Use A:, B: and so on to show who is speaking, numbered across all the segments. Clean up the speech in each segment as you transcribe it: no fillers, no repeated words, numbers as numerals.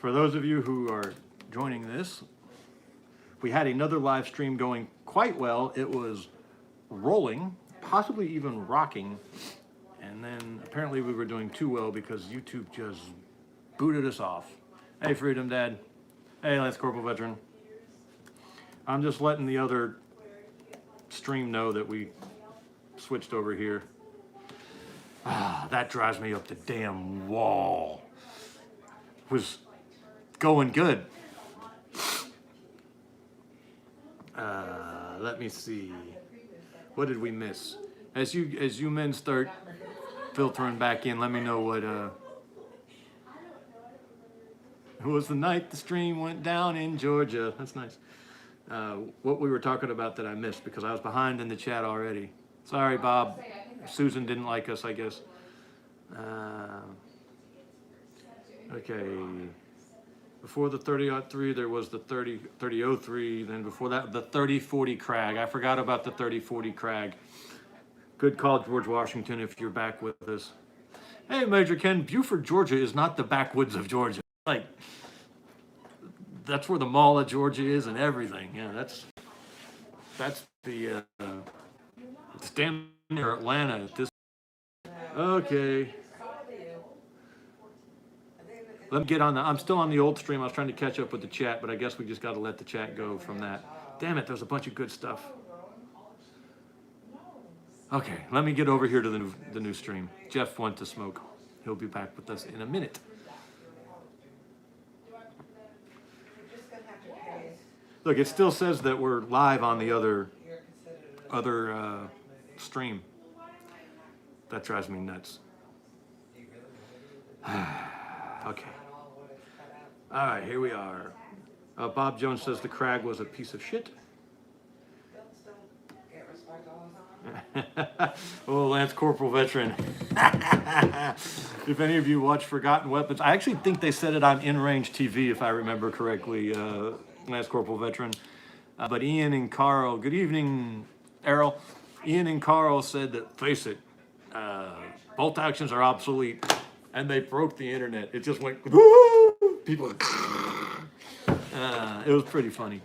A: For those of you who are joining this, we had another live stream going quite well. It was rolling, possibly even rocking, and then apparently we were doing too well because YouTube just booted us off. Hey, Freedom Dad. Hey, Lance Corporal Veteran. I'm just letting the other stream know that we switched over here. Ah, that drives me up the damn wall. Was going good. Let me see. What did we miss? As you men start filtering back in, let me know what it was the night the stream went down in Georgia. That's nice. What we were talking about that I missed because I was behind in the chat already. Sorry, Bob. Susan didn't like us, I guess. Okay. Before the 30-03, there was the 30-03. Then before that, the 30-40 Crag. I forgot about the 30-40 Crag. Good call, George Washington, if you're back with us. Hey, Major Ken, Buford, Georgia is not the backwoods of Georgia. Like, that's where the Mall of Georgia is and everything. Yeah, that's the it's damn near Atlanta at this. Okay. Let me get on I'm still on the old stream. I was trying to catch up with the chat, but I guess we just got to let the chat go from that. Damn it, there's a bunch of good stuff. Okay, let me get over here to the new stream. Jeff went to smoke. He'll be back with us in a minute. Look, it still says that we're live on the other stream. That drives me nuts. Okay. All right, here we are. Bob Jones says the Crag was a piece of shit. Oh, Lance Corporal Veteran. If any of you watch Forgotten Weapons, I actually think they said it on In-Range TV, if I remember correctly, Lance Corporal Veteran. But Ian and Carl, good evening, Errol. Ian and Carl said that, face it, bolt actions are obsolete. And they broke the internet. It just went, woo! People, it was pretty funny.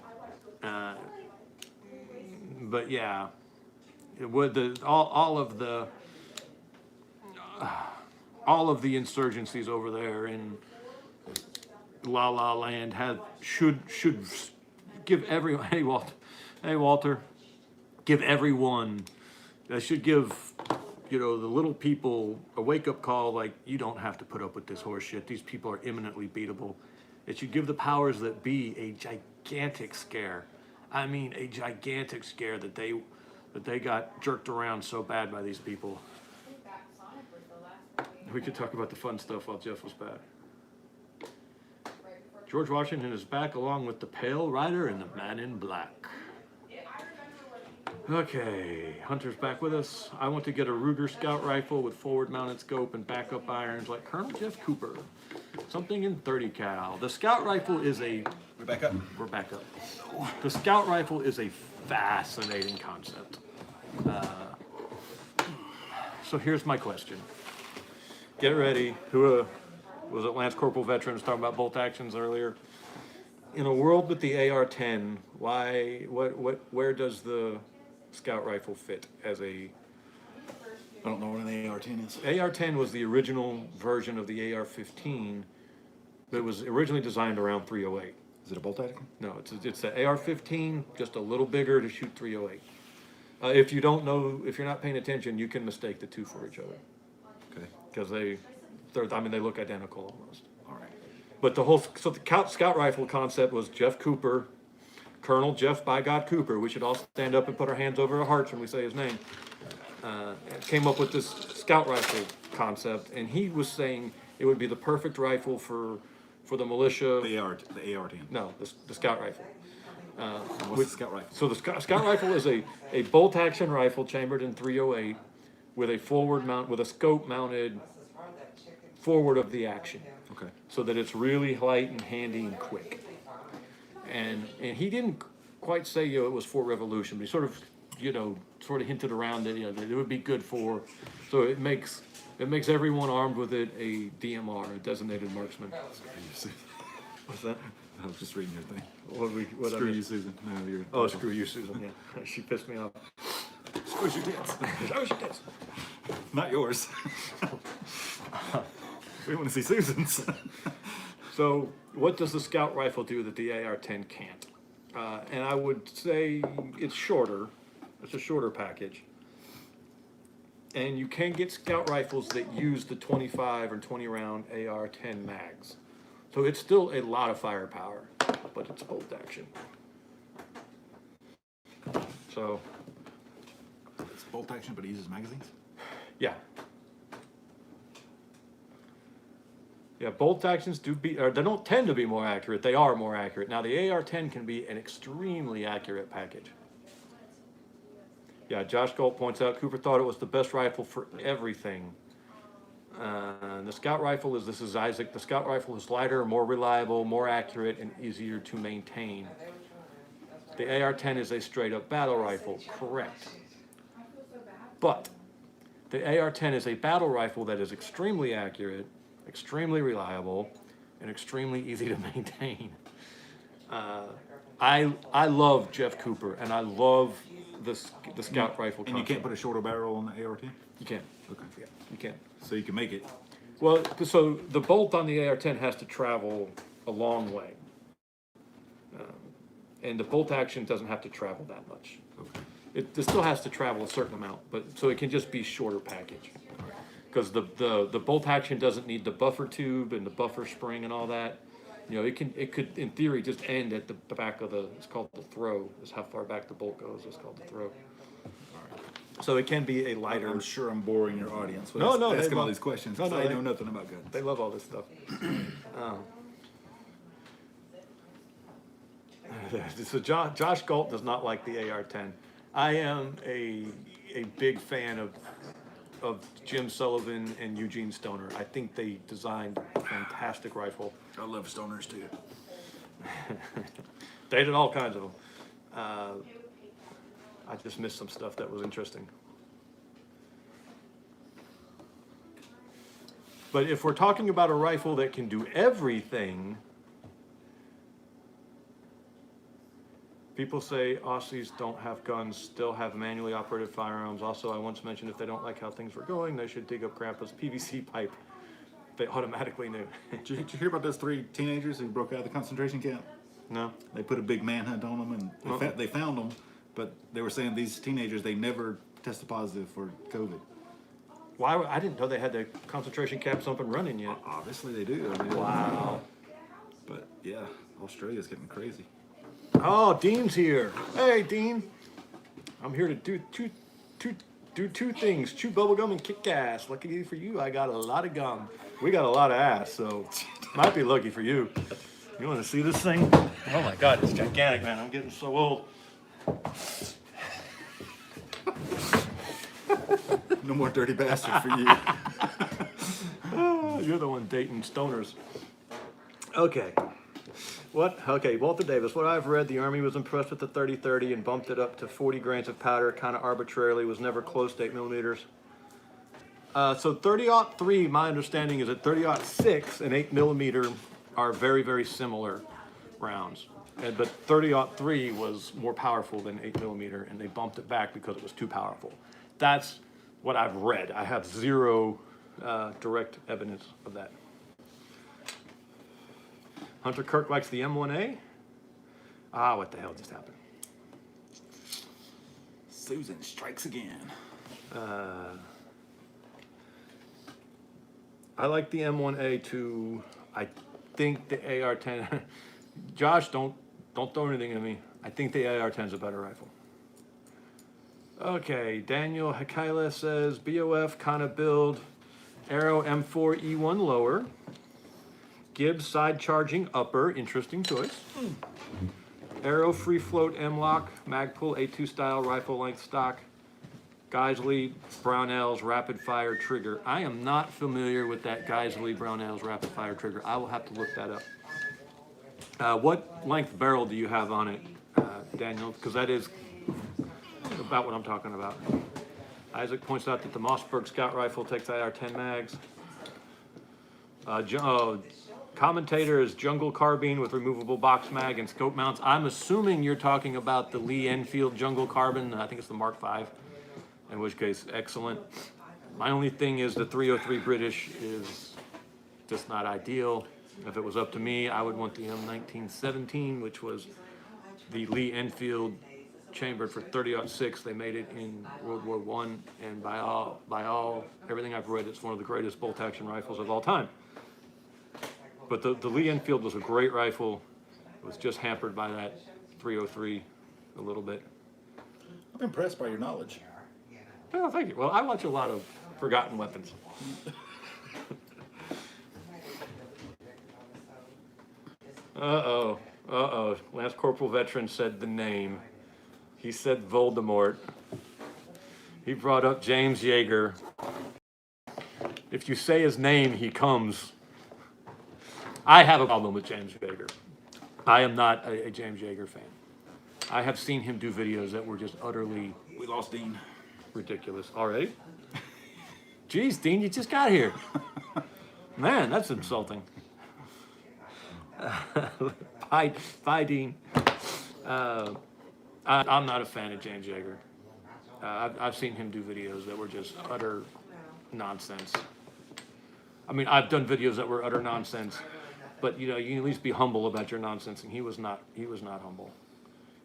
A: But yeah, it would all of the insurgencies over there in La La Land should give everyone. Hey Walter, give everyone. They should give. You know, the little people a wake-up call, like, you don't have to put up with this horse shit. These people are imminently beatable. It should give the powers that be a gigantic scare. I mean, a gigantic scare that they got jerked around so bad by these people. We could talk about the fun stuff while Jeff was back. George Washington is back along with the Pale Rider and the Man in Black. Okay, Hunter's back with us. I want to get a Ruger Scout rifle with forward-mounted scope and backup irons like Colonel Jeff Cooper. Something in 30 cal. The Scout rifle is a...
B: We're back up.
A: We're back up. The Scout rifle is a fascinating concept. So here's my question. Get ready. Who was it? Lance Corporal Veterans talking about bolt actions earlier. In a world with the AR-10, where does the Scout rifle fit as a...
B: I don't know what an AR-10 is.
A: AR-10 was the original version of the AR-15 that was originally designed around 308.
B: Is it a bolt action?
A: No, it's the AR-15, just a little bigger to shoot 308. If you don't know, if you're not paying attention, you can mistake the two for each other.
B: Okay.
A: Because they look identical almost.
B: All right.
A: But the Scout rifle concept was Jeff Cooper, Colonel Jeff by God Cooper. We should all stand up and put our hands over our hearts when we say his name. Came up with this Scout rifle concept, and he was saying it would be the perfect rifle for the militia.
B: The AR-10.
A: No, the Scout rifle.
B: What's the Scout rifle?
A: So the Scout rifle is a bolt action rifle chambered in .308 with a forward mount with a scope mounted forward of the action.
B: Okay.
A: So that it's really light and handy and quick. And he didn't quite say it was for revolution, but he sort of hinted around it, that it would be good for. So it makes everyone armed with it a DMR, a designated marksman. What's that?
B: I was just reading your thing.
A: What
B: Screw you, Susan. No, you're.
A: Oh, screw you, Susan. Yeah, she pissed me off.
B: Screw your tits.
A: Oh, she did.
B: Not yours. We want to see Susan's.
A: So, what does the scout rifle do that the AR-10 can't? And I would say it's shorter. It's a shorter package. And you can get scout rifles that use the 25 or 20 round AR-10 mags. So it's still a lot of firepower, but it's bolt action. So,
B: It's bolt action, but it uses magazines.
A: yeah. Yeah, bolt actions they don't tend to be more accurate. They are more accurate. Now, the AR-10 can be an extremely accurate package. Yeah, Josh Gold points out, Cooper thought it was the best rifle for everything. The Scout rifle this is Isaac, the Scout rifle is lighter, more reliable, more accurate, and easier to maintain. The AR-10 is a straight up battle rifle, correct. But the AR-10 is a battle rifle that is extremely accurate, extremely reliable, and extremely easy to maintain. I love Jeff Cooper, and I love the Scout rifle.
B: And you can't put a shorter barrel on the AR-10?
A: You can't.
B: Okay.
A: Yeah, you can't.
B: So you can make it.
A: Well, so the bolt on the AR-10 has to travel a long way. And the bolt action doesn't have to travel that much.
B: Okay.
A: It still has to travel a certain amount, but so it can just be shorter package. Because the bolt action doesn't need the buffer tube and the buffer spring and all that. You know, it could in theory just end at the back of it's called the throw. Is how far back the bolt goes. It's called the throw. So it can be a lighter.
B: I'm sure I'm boring your audience.
A: No, they
B: asking all
A: love-
B: these questions.
A: No,
B: I
A: they-
B: know nothing about guns.
A: They love all this stuff. So Josh Galt does not like the AR-10. I am a big fan of Jim Sullivan and Eugene Stoner. I think they designed a fantastic rifle.
B: I love stoners too.
A: They did all kinds of them. I just missed some stuff that was interesting. But if we're talking about a rifle that can do everything, people say Aussies don't have guns, still have manually operated firearms. Also, I once mentioned if they don't like how things were going, they should dig up Grandpa's PVC pipe. They automatically knew.
B: Did you hear about those 3 teenagers who broke out of the concentration camp?
A: No?
B: They put a big manhunt on them, and they found them, but they were saying these teenagers, they never tested positive for COVID.
A: Why? I didn't know they had the concentration camps up and running yet.
B: Obviously they do. I mean,
A: Wow.
B: But yeah, Australia's getting crazy.
A: Oh, Dean's here. Hey, Dean. I'm here to do two things: chew bubble gum and kick ass. Lucky for you, I got a lot of gum. We got a lot of ass, so might be lucky for you. You want to see this thing? Oh my God, it's gigantic, man. I'm getting so old.
B: No more dirty bastard for you.
A: Oh, you're the one dating stoners. Okay. Okay, Walter Davis. What I've read, the Army was impressed with the 30-30 and bumped it up to 40 grains of powder, kind of arbitrarily, was never close to 8 millimeters. So 30-03, my understanding is that 30-06 and 8 millimeter are very, very similar rounds. But 30-03 was more powerful than 8 millimeter, and they bumped it back because it was too powerful. That's what I've read. I have zero direct evidence of that. Hunter Kirk likes the M1A. Ah, what the hell just happened?
B: Susan strikes again.
A: I like the M1A too. I think the AR-10. Josh, don't throw anything at me. I think the AR-10 is a better rifle. Okay, Daniel Hakaila says BOF kind of build, Arrow M4 E1 lower, Gibbs side charging upper, interesting choice. Arrow free float M-lock, Magpul A2 style rifle length stock, Geisley Brownells rapid fire trigger. I am not familiar with that Geisley Brownells rapid fire trigger. I will have to look that up. What length barrel do you have on it, Daniel? Because that is about what I'm talking about. Isaac points out that the Mossberg Scout rifle takes IR-10 mags. Commentator is Jungle Carbine with removable box mag and scope mounts. I'm assuming you're talking about the Lee Enfield Jungle Carbine. I think it's the Mark V, in which case, excellent. My only thing is the 303 British is just not ideal. If it was up to me, I would want the M1917, which was the Lee Enfield chambered for 30-06. They made it in World War I, and by all everything I've read, it's one of the greatest bolt action rifles of all time. But the Lee Enfield was a great rifle. It was just hampered by that 303 a little bit.
B: I'm impressed by your knowledge.
A: Oh, thank you. Well, I watch a lot of forgotten weapons. Uh-oh. Lance Corporal Veteran said the name. He said Voldemort. He brought up James Yeager. If you say his name, he comes. I have a problem with James Yeager. I am not a James Yeager fan. I have seen him do videos that were just utterly...
B: We lost Dean.
A: Ridiculous. Already? Jeez, Dean, you just got here. Man, that's insulting. Bye, Dean. I'm not a fan of James Yeager. I've seen him do videos that were just utter nonsense. I mean, I've done videos that were utter nonsense, but you know, you can at least be humble about your nonsense, and he was not humble.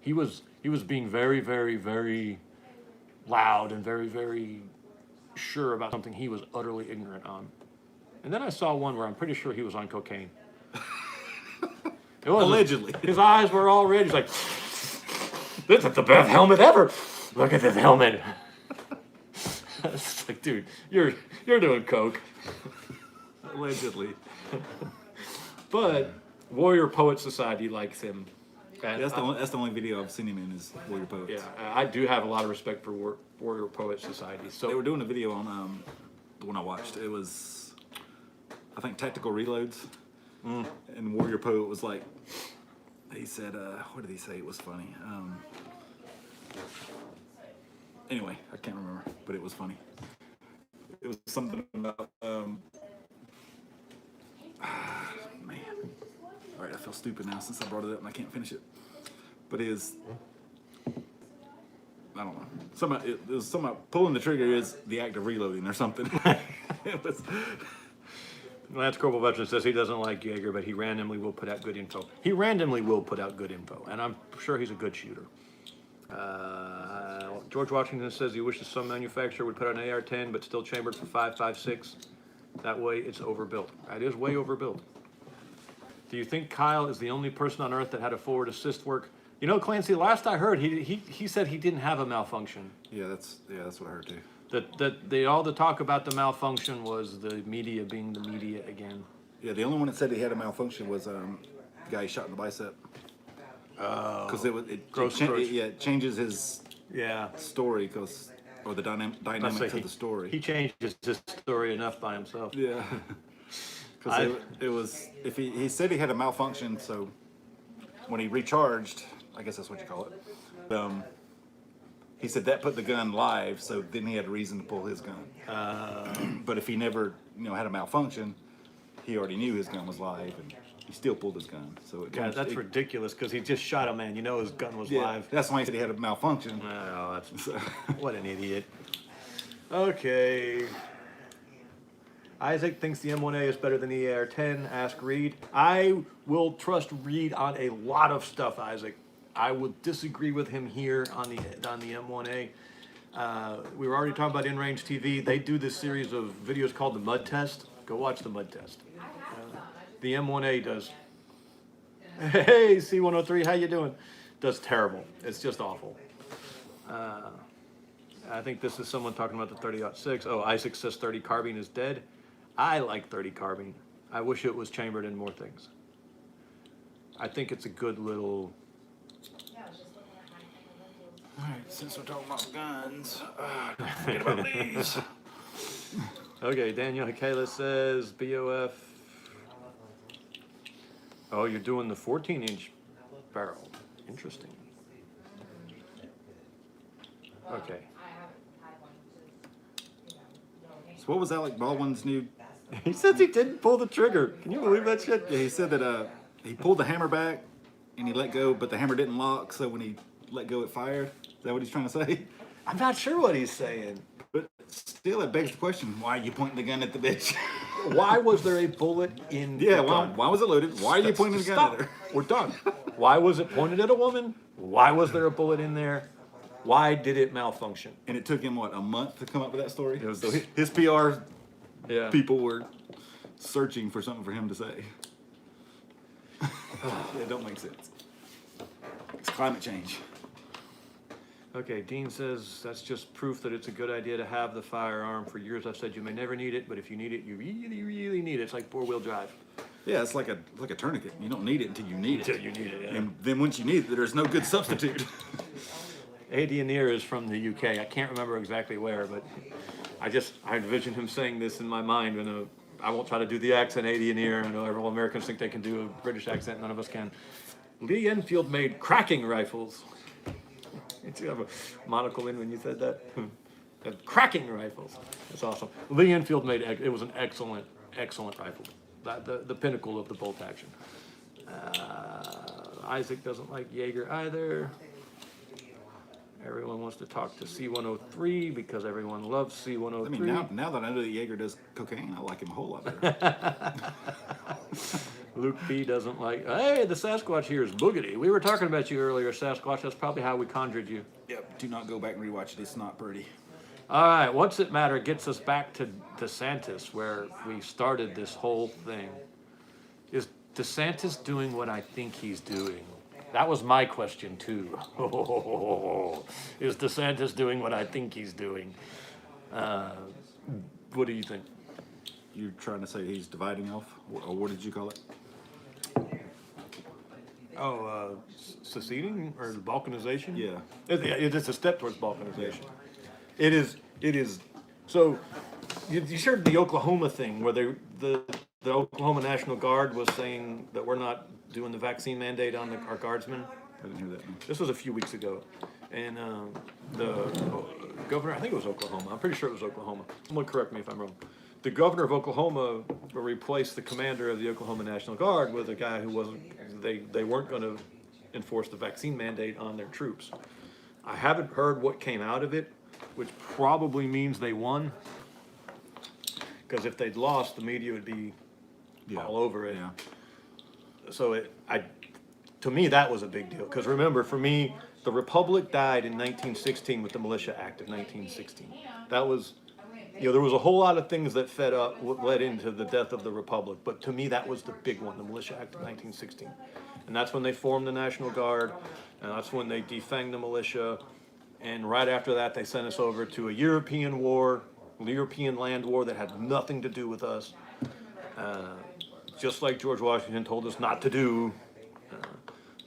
A: He was being very, very, very loud and very, very sure about something he was utterly ignorant on. And then I saw one where I'm pretty sure he was on cocaine. It was
B: Allegedly.
A: His eyes were all red. He's like, "This is the best helmet ever. Look at this helmet." It's like, dude, you're doing coke.
B: Allegedly.
A: But Warrior Poet Society likes him. And
B: That's the only video I've seen him in is Warrior Poets.
A: yeah, I do have a lot of respect for Warrior Poet Society. So
B: They were doing a video on the one I watched. It was, I think, Tactical Reloads. And Warrior Poet was like, he said, what did he say? It was funny. Anyway, I can't remember, but it was funny. It was something about, man. All right, I feel stupid now since I brought it up and I can't finish it. But it was, I don't know. It was something about pulling the trigger is the act of reloading or something. It was.
A: Lance Corporal Veteran says he doesn't like Yeager, but he randomly will put out good info. He randomly will put out good info, and I'm sure he's a good shooter. George Washington says he wishes some manufacturer would put out an AR-10, but still chambered for 5.56. That way, it's overbuilt. It is way overbuilt. Do you think Kyle is the only person on Earth that had a forward assist work? You know, Clancy, last I heard, he said he didn't have a malfunction.
B: Yeah, that's what I heard too.
A: All the talk about the malfunction was the media being the media again.
B: Yeah, the only one that said he had a malfunction was the guy he shot in the bicep. Because it changes his story or the dynamics of the story.
A: He changed his story enough by himself.
B: Yeah, because it was he said he had a malfunction, so when he recharged, I guess that's what you call it. He said that put the gun live, so then he had a reason to pull his gun. But if he never, had a malfunction, he already knew his gun was live, and he still pulled his gun. So
A: that's ridiculous because he just shot a man. You know his gun was live.
B: That's why he said he had a malfunction.
A: Oh, what an idiot. Okay. Isaac thinks the M1A is better than the AR-10. Ask Reed. I will trust Reed on a lot of stuff, Isaac. I would disagree with him here on the M1A. We were already talking about in-range TV. They do this series of videos called the Mud Test. Go watch the Mud Test. The M1A does. Hey, C103, how you doing? Does terrible. It's just awful. I think this is someone talking about the 30-06. Oh, Isaac says 30 carbine is dead. I like 30 carbine. I wish it was chambered in more things. I think it's a good little...
B: All right, since we're talking about guns, don't forget about these.
A: Okay, Daniel Hakela says BOF. Oh, you're doing the 14-inch barrel. Interesting. Okay.
B: So what was Alec Baldwin's new
A: He says he didn't pull the trigger. Can you believe that shit?
B: Yeah, he said that he pulled the hammer back and he let go, but the hammer didn't lock, so when he let go, it fired. Is that what he's trying to say?
A: I'm not sure what he's saying.
B: But still, it begs the question: why are you pointing the gun at the bitch?
A: Why was there a bullet in
B: Yeah,
A: the
B: why,
A: gun?
B: why was it loaded? Why are you pointing the gun
A: Stop.
B: at her?
A: We're done. Why was it pointed at a woman? Why was there a bullet in there? Why did it malfunction?
B: And it took him, what, a month to come up with that story?
A: was-
B: So his PR
A: Yeah.
B: people were searching for something for him to say. It don't make sense. It's climate change.
A: Okay, Dean says that's just proof that it's a good idea to have the firearm. For years I've said you may never need it, but if you need it, you really, really need it. It's like four-wheel drive.
B: Yeah, it's like a tourniquet. You don't need it until you need it.
A: Until you need it, yeah.
B: And then once you need it, there's no good substitute.
A: Adianier is from the UK. I can't remember exactly where, but I envision him saying this in my mind. And I won't try to do the accent Adianier. I know all Americans think they can do a British accent. None of us can. Lee Enfield made cracking rifles. Did you have a monocle in when you said that? Cracking rifles. That's awesome. Lee Enfield made it was an excellent rifle. The pinnacle of the bolt action. Isaac doesn't like Yeager either. Everyone wants to talk to C-103 because everyone loves C-103.
B: I mean, now that I know that Yeager does cocaine, I like him a whole lot better.
A: Luke B doesn't like, hey, the Sasquatch here is boogity. We were talking about you earlier, Sasquatch. That's probably how we conjured you.
B: Yep, do not go back and rewatch it. It's not pretty.
A: All right, What's It Matter gets us back to DeSantis, where we started this whole thing. Is DeSantis doing what I think he's doing? That was my question, too. Is DeSantis doing what I think he's doing? What do you think?
B: You're trying to say he's dividing off? Or what did you call it?
A: Oh, seceding or balkanization?
B: Yeah.
A: It's a step towards balkanization. It is. So, you heard the Oklahoma thing where the Oklahoma National Guard was saying that we're not doing the vaccine mandate on our guardsmen.
B: I didn't hear that. No.
A: This was a few weeks ago, and the governor, I think it was Oklahoma. I'm pretty sure it was Oklahoma. Someone correct me if I'm wrong. The governor of Oklahoma replaced the commander of the Oklahoma National Guard with a guy who wasn't. They weren't going to enforce the vaccine mandate on their troops. I haven't heard what came out of it, which probably means they won. Because if they'd lost, the media would be all over it.
B: Yeah.
A: So to me, that was a big deal. Because remember, for me, the Republic died in 1916 with the Militia Act of 1916. That was, there was a whole lot of things that led into the death of the Republic. But to me, that was the big one, the Militia Act of 1916. And that's when they formed the National Guard. And that's when they defanged the militia. And right after that, they sent us over to a European war, European land war that had nothing to do with us. Just like George Washington told us not to do.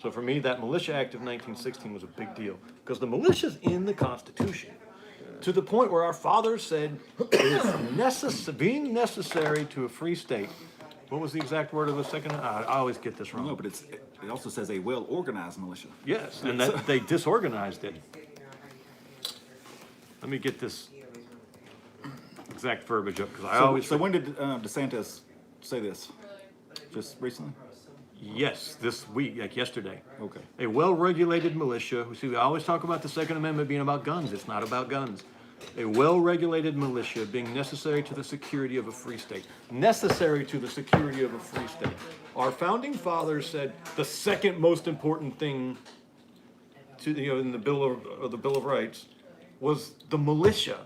A: So for me, that Militia Act of 1916 was a big deal. Because the militia's in the Constitution. To the point where our fathers said it is being necessary to a free state. What was the exact word of the second? I always get this wrong.
B: No, but it also says a well-organized militia.
A: Yes, and that they disorganized it. Let me get this exact verbiage up, because I always...
B: So when did DeSantis say this? Just recently?
A: Yes, this week, like yesterday.
B: Okay.
A: A well-regulated militia, see, we always talk about the Second Amendment being about guns. It's not about guns. A well-regulated militia being necessary to the security of a free state. Necessary to the security of a free state. Our founding fathers said the second most important thing to in the Bill of Rights was the militia.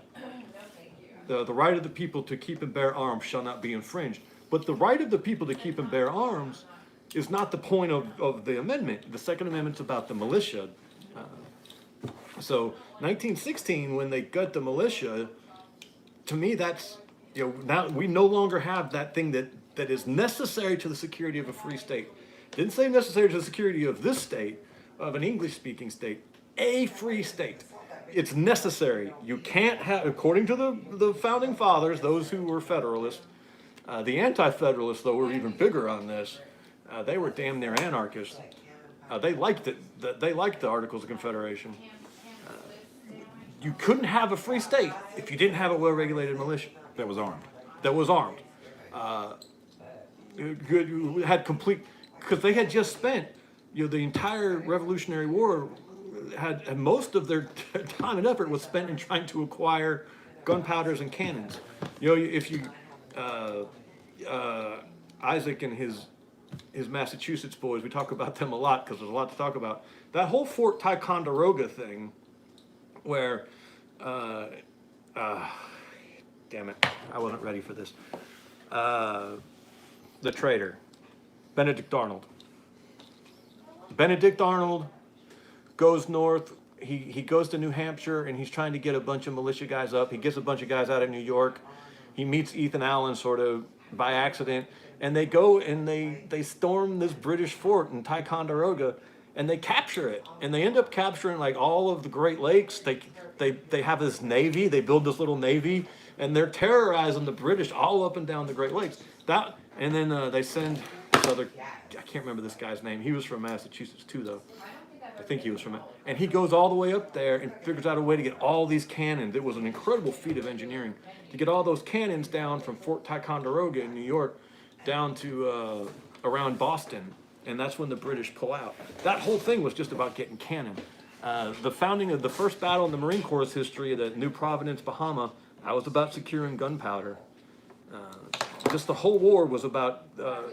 A: The right of the people to keep and bear arms shall not be infringed. But the right of the people to keep and bear arms is not the point of the amendment. The Second Amendment's about the militia. So 1916, when they got the militia, to me that's, now we no longer have that thing that is necessary to the security of a free state. Didn't say necessary to the security of this state, of an English-speaking state, a free state. It's necessary. You can't have, according to the founding fathers, those who were Federalists, the anti-Federalists, though, were even bigger on this. They were damn near anarchists. They liked it. They liked the Articles of Confederation. You couldn't have a free state if you didn't have a well-regulated militia
B: That was armed.
A: that was armed. had complete, because they had just spent, the entire Revolutionary War had most of their time and effort was spent in trying to acquire gunpowders and cannons. If you Isaac and his Massachusetts boys, we talk about them a lot because there's a lot to talk about. That whole Fort Ticonderoga thing, where, damn it, I wasn't ready for this. The traitor, Benedict Arnold. Benedict Arnold goes north. He goes to New Hampshire and he's trying to get a bunch of militia guys up. He gets a bunch of guys out of New York. He meets Ethan Allen sort of by accident, and they go and they storm this British fort in Ticonderoga, and they capture it, and they end up capturing like all of the Great Lakes. They have this navy. They build this little navy, and they're terrorizing the British all up and down the Great Lakes. And then they send this other. I can't remember this guy's name. He was from Massachusetts too, though. I think he was from it. And he goes all the way up there and figures out a way to get all these cannons. It was an incredible feat of engineering to get all those cannons down from Fort Ticonderoga in New York down to around Boston. And that's when the British pull out. That whole thing was just about getting cannon. The founding of the first battle in the Marine Corps' history at New Providence, Bahama, that was about securing gunpowder. Just the whole war was about,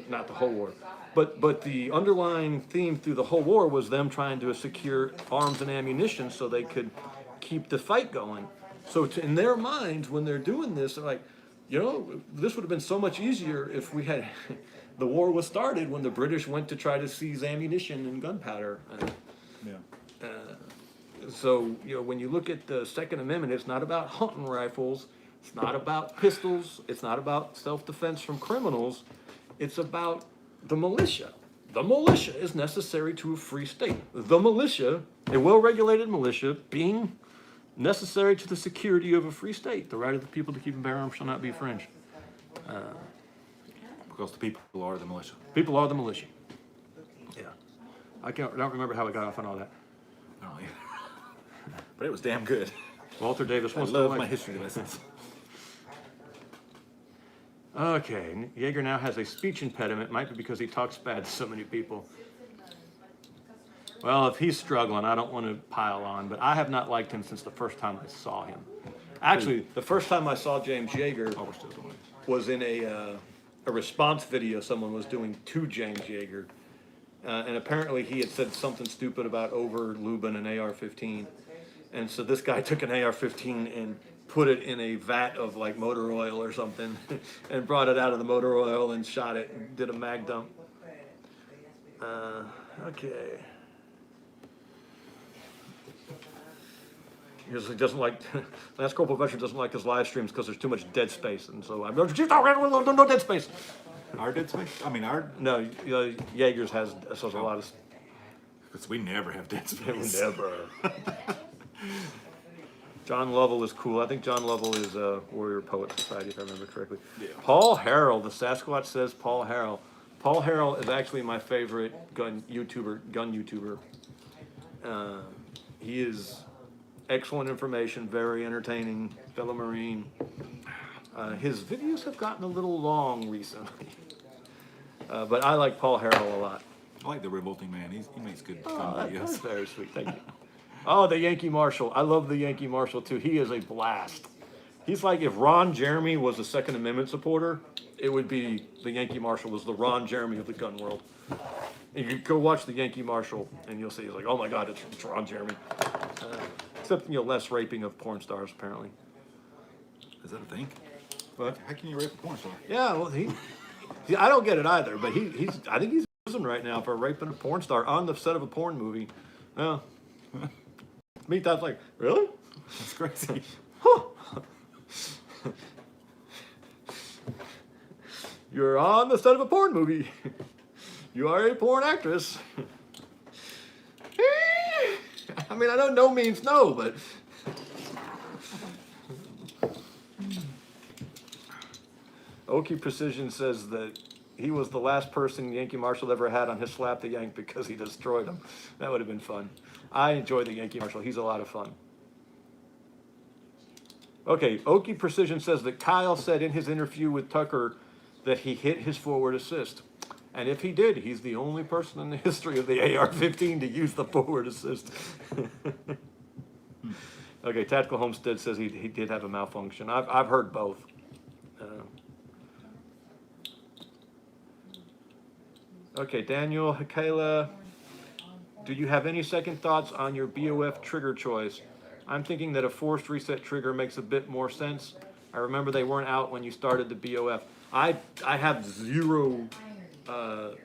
A: not the whole war, but the underlying theme through the whole war was them trying to secure arms and ammunition so they could keep the fight going. So in their minds, when they're doing this, they're like, this would have been so much easier if we had, the war was started when the British went to try to seize ammunition and gunpowder. So, when you look at the Second Amendment, it's not about hunting rifles. It's not about pistols. It's not about self-defense from criminals. It's about the militia. The militia is necessary to a free state. The militia, a well-regulated militia, being necessary to the security of a free state. The right of the people to keep and bear arms shall not be infringed.
B: Because the people are the militia.
A: People are the militia. Yeah. I don't remember how we got off on all that.
B: I don't either. But it was damn good.
A: Walter Davis
B: I
A: wants
B: love
A: to
B: my history lessons.
A: Okay, Yeager now has a speech impediment. Might be because he talks bad to so many people. Well, if he's struggling, I don't want to pile on, but I have not liked him since the first time I saw him. Actually, the first time I saw James Yeager was in a response video someone was doing to James Yeager. And apparently he had said something stupid about over-lubing an AR-15. And so this guy took an AR-15 and put it in a vat of like motor oil or something and brought it out of the motor oil and shot it and did a mag dump. Okay. He doesn't like, Lance Corporal Veteran doesn't like his live streams because there's too much dead space. And so I'm no dead space.
B: Our dead space? I mean, our...
A: No, Yeager's has a lot of...
B: Because we never have dead space.
A: Never. John Lovell is cool. I think John Lovell is Warrior Poet Society, if I remember correctly. Yeah. Paul Harrell, the Sasquatch says Paul Harrell. Paul Harrell is actually my favorite gun YouTuber. He is excellent information, very entertaining, fellow Marine. His videos have gotten a little long recently. But I like Paul Harrell a lot.
B: I like the Revolting Man. He makes good fun videos.
A: That's very sweet. Thank you. Oh, the Yankee Marshal. I love the Yankee Marshal, too. He is a blast. He's like if Ron Jeremy was a Second Amendment supporter, it would be the Yankee Marshal was the Ron Jeremy of the gun world. And you go watch the Yankee Marshal, and you'll see, he's like, oh, my God, it's Ron Jeremy. Except, less raping of porn stars, apparently.
B: Is that a thing?
A: What?
B: How can you rape a porn star?
A: Yeah, well, I don't get it either, but I think he's in prison right now for raping a porn star on the set of a porn movie. Yeah. Me, that's like, really?
B: That's crazy.
A: Huh. You're on the set of a porn movie. You are a porn actress. I mean, I know no means no, but... Okie Precision says that he was the last person Yankee Marshal ever had on his slap the yank because he destroyed him. That would have been fun. I enjoy the Yankee Marshal. He's a lot of fun. Okay, Okie Precision says that Kyle said in his interview with Tucker that he hit his forward assist. And if he did, he's the only person in the history of the AR-15 to use the forward assist. Okay, Tactical Homestead says he did have a malfunction. I've heard both. Okay, Daniel, Hakela, do you have any second thoughts on your BOF trigger choice? I'm thinking that a forced reset trigger makes a bit more sense. I remember they weren't out when you started the BOF. I have zero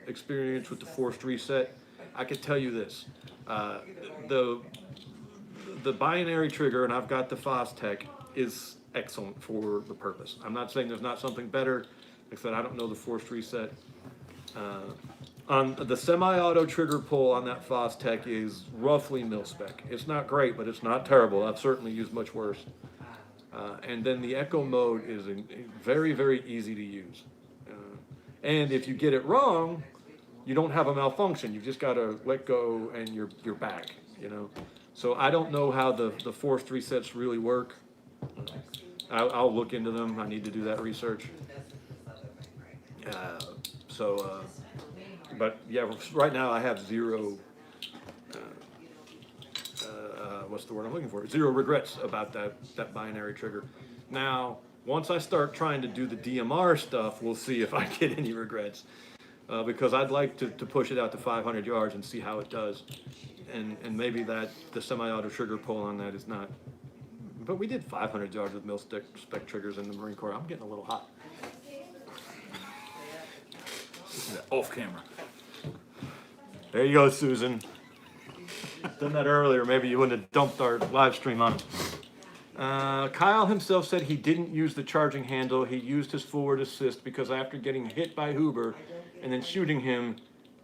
A: experience with the forced reset. I can tell you this. The binary trigger, and I've got the Fostech, is excellent for the purpose. I'm not saying there's not something better, except I don't know the forced reset. On the semi-auto trigger pull on that Fostech is roughly mil-spec. It's not great, but it's not terrible. I've certainly used much worse. And then the echo mode is very, very easy to use. And if you get it wrong, you don't have a malfunction. You've just got to let go and you're back, you know. So I don't know how the forced resets really work. I'll look into them. I need to do that research. But yeah, right now I have zero, what's the word I'm looking for? Zero regrets about that binary trigger. Now, once I start trying to do the DMR stuff, we'll see if I get any regrets. Because I'd like to push it out to 500 yards and see how it does. And maybe the semi-auto trigger pull on that is not. But we did 500 yards with mil-spec triggers in the Marine Corps. I'm getting a little hot.
B: Off camera.
A: There you go, Susan. Done that earlier. Maybe you wouldn't have dumped our live stream on it. Kyle himself said he didn't use the charging handle. He used his forward assist because after getting hit by Huber and then shooting him,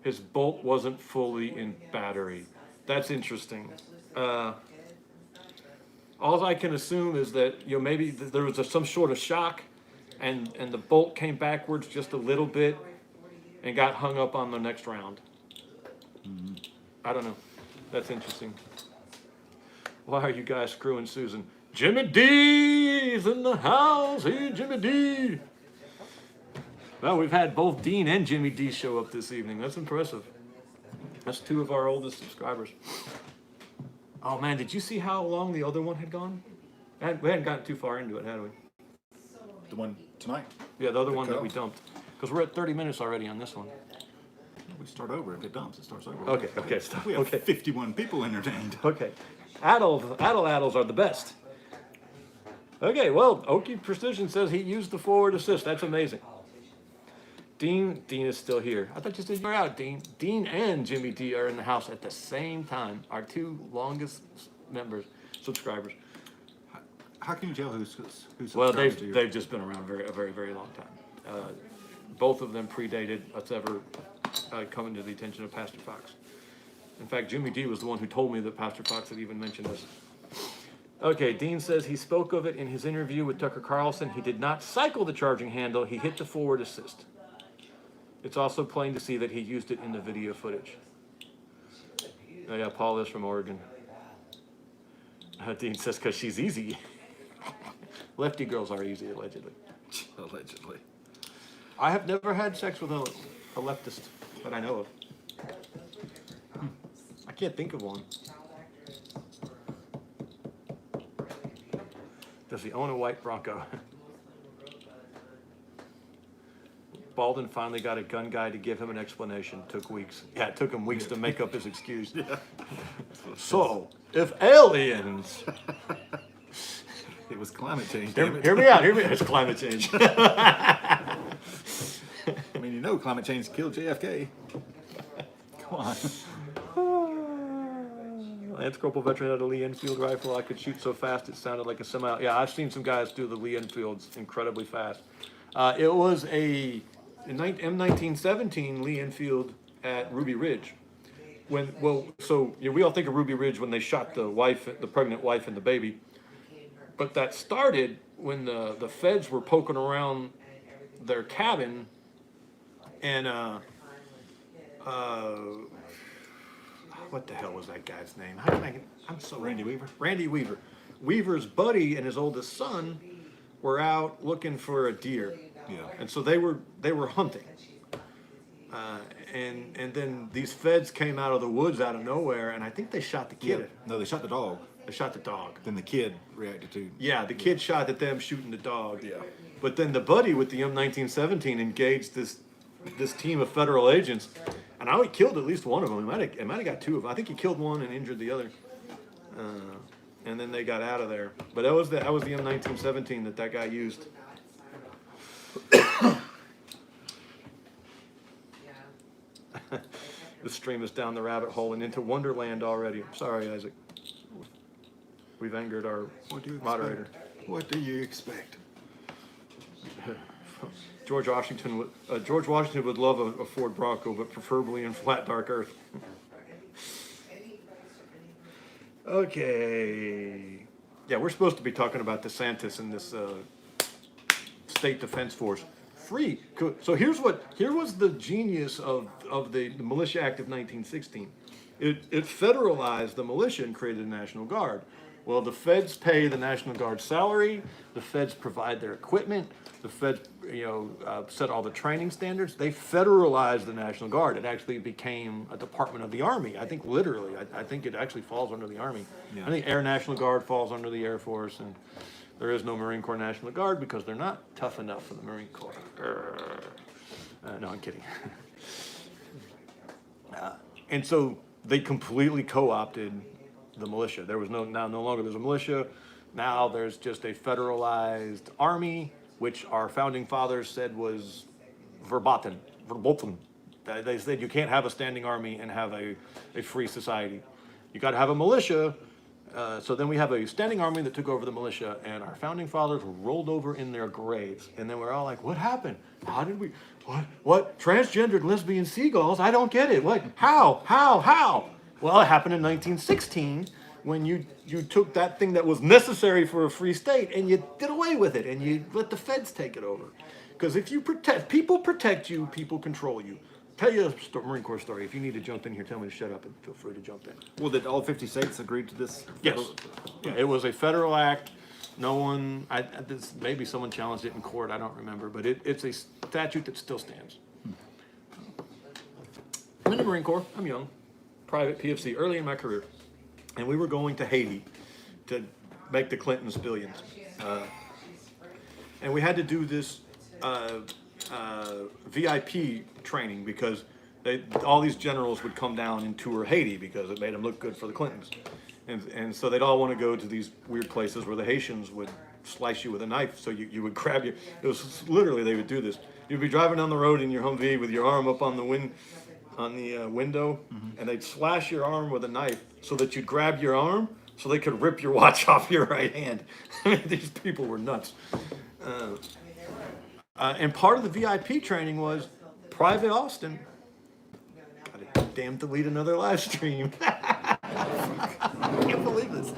A: his bolt wasn't fully in battery. That's interesting. All I can assume is that maybe there was some sort of shock, and the bolt came backwards just a little bit and got hung up on the next round. Mm-hmm. I don't know. That's interesting. Why are you guys screwing Susan? Jimmy D is in the house. Hey, Jimmy D. Well, we've had both Dean and Jimmy D show up this evening. That's impressive. That's two of our oldest subscribers. Oh man, did you see how long the other one had gone? We hadn't gotten too far into it, had we?
B: The one tonight?
A: Yeah, the other one that we dumped. Because we're at 30 minutes already on this one.
B: We start over. If it dumps, it starts over.
A: Okay, stop.
B: We have 51 people entertained.
A: Okay. Addles are the best. Okay, well, Okie Precision says he used the forward assist. That's amazing. Dean is still here. I thought you said you were out, Dean. Dean and Jimmy D are in the house at the same time. Our two longest subscribers.
B: How can you tell who's
A: well, they've just been around a very, very long time. Both of them predated us ever coming to the attention of Pastor Fox. In fact, Jimmy D was the one who told me that Pastor Fox had even mentioned this. Okay, Dean says he spoke of it in his interview with Tucker Carlson. He did not cycle the charging handle. He hit the forward assist. It's also plain to see that he used it in the video footage. Oh yeah, Paul is from Oregon. Dean says, because she's easy. Lefty girls are easy, allegedly.
B: Allegedly.
A: I have never had sex with a leftist that I know of. I can't think of one. Does he own a white Bronco? Baldwin finally got a gun guy to give him an explanation. Took weeks. Yeah, it took him weeks to make up his excuse. Yeah. So, if aliens...
B: It was climate change.
A: Hear me out. It's climate change.
B: I mean, climate change killed JFK. Come on.
A: Lance Corporal veteran had a Lee Enfield rifle. I could shoot so fast it sounded like a semi. Yeah, I've seen some guys do the Lee Enfields incredibly fast. It was a M1917 Lee Enfield at Ruby Ridge. We all think of Ruby Ridge when they shot the pregnant wife and the baby. But that started when the feds were poking around their cabin, and what the hell was that guy's name?
B: Randy Weaver.
A: Randy Weaver. Weaver's buddy and his oldest son were out looking for a deer,
B: Yeah.
A: And so they were hunting. And then these feds came out of the woods out of nowhere, and I think they shot the kid.
B: No, they shot the dog.
A: They shot the dog.
B: Then the kid reacted to.
A: Yeah, the kid shot at them shooting the dog.
B: Yeah.
A: But then the buddy with the M1917 engaged this team of federal agents, and he killed at least one of them. He might have got two of them. I think he killed one and injured the other. And then they got out of there. But that was the M1917 that guy used. The stream is down the rabbit hole and into Wonderland already. Sorry, Isaac. We've angered our moderator.
B: What do you expect?
A: George Washington would love a Ford Bronco, but preferably in flat, dark earth. Okay. Yeah, we're supposed to be talking about DeSantis and this state defense force. Free. So here was the genius of the Militia Act of 1916. It federalized the militia and created a National Guard. Well, the feds pay the National Guard salary. The feds provide their equipment. The feds, set all the training standards. They federalized the National Guard. It actually became a department of the Army. I think literally. I think it actually falls under the Army.
B: Yeah.
A: I think Air National Guard falls under the Air Force, and there is no Marine Corps National Guard because they're not tough enough for the Marine Corps. No, I'm kidding. And so they completely co-opted the militia. There was no longer there's a militia. Now there's just a federalized army, which our founding fathers said was verboten. They said you can't have a standing army and have a free society. You got to have a militia. So then we have a standing army that took over the militia, and our founding fathers rolled over in their graves. And then we're all like, what happened? How did we, what? Transgendered lesbian seagulls? I don't get it. What? How? Well, it happened in 1916 when you took that thing that was necessary for a free state and you did away with it and you let the feds take it over. Because if people protect you, people control you. Tell you a Marine Corps story. If you need to jump in here, tell me to shut up and feel free to jump in.
B: Well, did all 50 states agree to this?
A: Yes. Yeah, it was a federal act. No one, maybe someone challenged it in court, I don't remember, but it's a statute that still stands. I'm in the Marine Corps. I'm young. Private PFC, early in my career. And we were going to Haiti to make the Clintons billions. And we had to do this VIP training because all these generals would come down and tour Haiti because it made them look good for the Clintons. And so they'd all want to go to these weird places where the Haitians would slice you with a knife. So you would grab your, it was literally, they would do this. You'd be driving down the road in your Humvee with your arm up on the window, and they'd slash your arm with a knife so that you'd grab your arm so they could rip your watch off your right hand. I mean, these people were nuts. And part of the VIP training was Private Austin. Gotta damn delete another live stream. I can't believe this.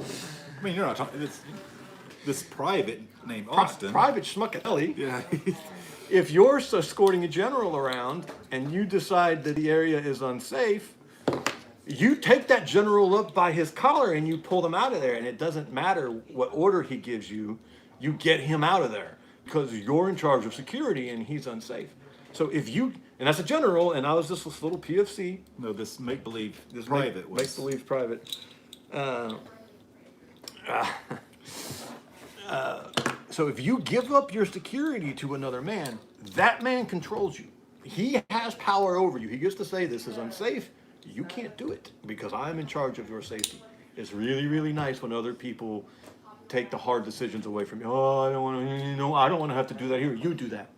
B: I mean, you're not talking. This private named Austin.
A: Private Schmuckelli.
B: Yeah.
A: If you're escorting a general around and you decide that the area is unsafe, you take that general up by his collar and you pull them out of there. And it doesn't matter what order he gives you, you get him out of there because you're in charge of security and he's unsafe. So if you, and that's a general, and I was just this little PFC.
B: No, this make-believe private was.
A: Make-believe private. So if you give up your security to another man, that man controls you. He has power over you. He gets to say, this is unsafe. You can't do it because I'm in charge of your safety. It's really, really nice when other people take the hard decisions away from you. Oh, I don't want to have to do that here. You do that.